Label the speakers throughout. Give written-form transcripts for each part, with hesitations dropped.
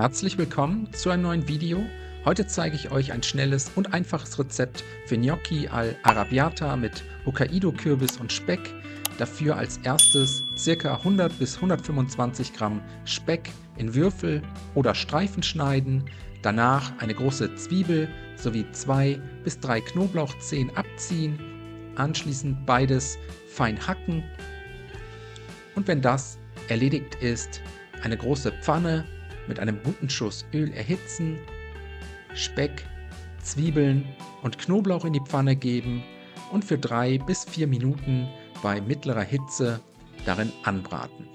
Speaker 1: Herzlich willkommen zu einem neuen Video. Heute zeige ich euch ein schnelles und einfaches Rezept für Gnocchi all'Arrabbiata mit Hokkaido-Kürbis und Speck. Dafür als erstes ca. 100 bis 125 Gramm Speck in Würfel oder Streifen schneiden. Danach eine große Zwiebel sowie 2 bis 3 Knoblauchzehen abziehen. Anschließend beides fein hacken. Und wenn das erledigt ist, eine große Pfanne mit einem guten Schuss Öl erhitzen, Speck, Zwiebeln und Knoblauch in die Pfanne geben und für 3 bis 4 Minuten bei mittlerer Hitze darin anbraten.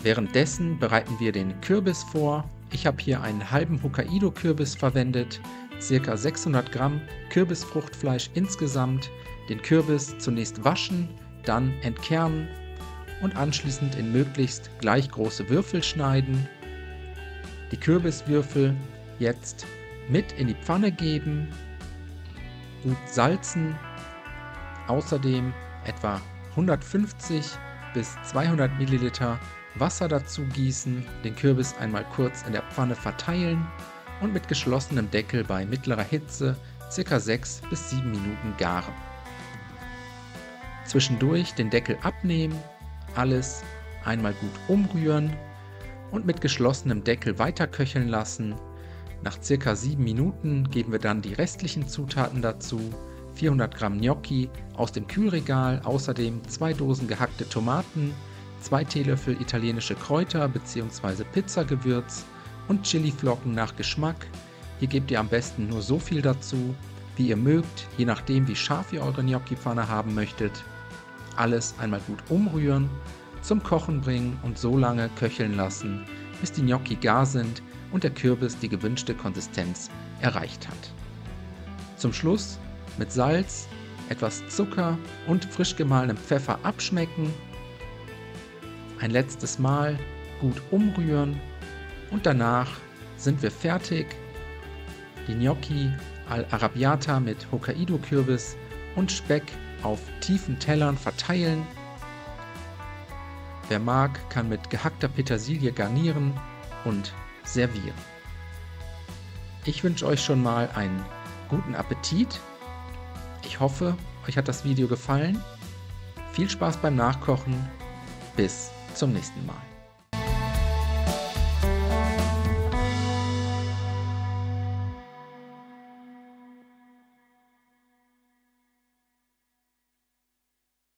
Speaker 1: Währenddessen bereiten wir den Kürbis vor. Ich habe hier einen halben Hokkaido-Kürbis verwendet, ca. 600 Gramm Kürbisfruchtfleisch insgesamt. Den Kürbis zunächst waschen, dann entkernen und anschließend in möglichst gleich große Würfel schneiden. Die Kürbiswürfel jetzt mit in die Pfanne geben, gut salzen, außerdem etwa 150 bis 200 Milliliter Wasser dazu gießen, den Kürbis einmal kurz in der Pfanne verteilen und mit geschlossenem Deckel bei mittlerer Hitze ca. 6 bis 7 Minuten garen. Zwischendurch den Deckel abnehmen, alles einmal gut umrühren und mit geschlossenem Deckel weiter köcheln lassen. Nach ca. 7 Minuten geben wir dann die restlichen Zutaten dazu. 400 Gramm Gnocchi aus dem Kühlregal, außerdem 2 Dosen gehackte Tomaten, 2 Teelöffel italienische Kräuter bzw. Pizzagewürz und Chiliflocken nach Geschmack. Hier gebt ihr am besten nur so viel dazu, wie ihr mögt, je nachdem wie scharf ihr eure Gnocchi-Pfanne haben möchtet. Alles einmal gut umrühren, zum Kochen bringen und so lange köcheln lassen, bis die Gnocchi gar sind und der Kürbis die gewünschte Konsistenz erreicht hat. Zum Schluss mit Salz, etwas Zucker und frisch gemahlenem Pfeffer abschmecken. Ein letztes Mal gut umrühren und danach sind wir fertig. Die Gnocchi all'Arrabbiata mit Hokkaido-Kürbis und Speck auf tiefen Tellern verteilen. Wer mag, kann mit gehackter Petersilie garnieren und servieren. Ich wünsche euch schon mal einen guten Appetit. Ich hoffe, euch hat das Video gefallen. Viel Spaß beim Nachkochen. Bis zum nächsten Mal.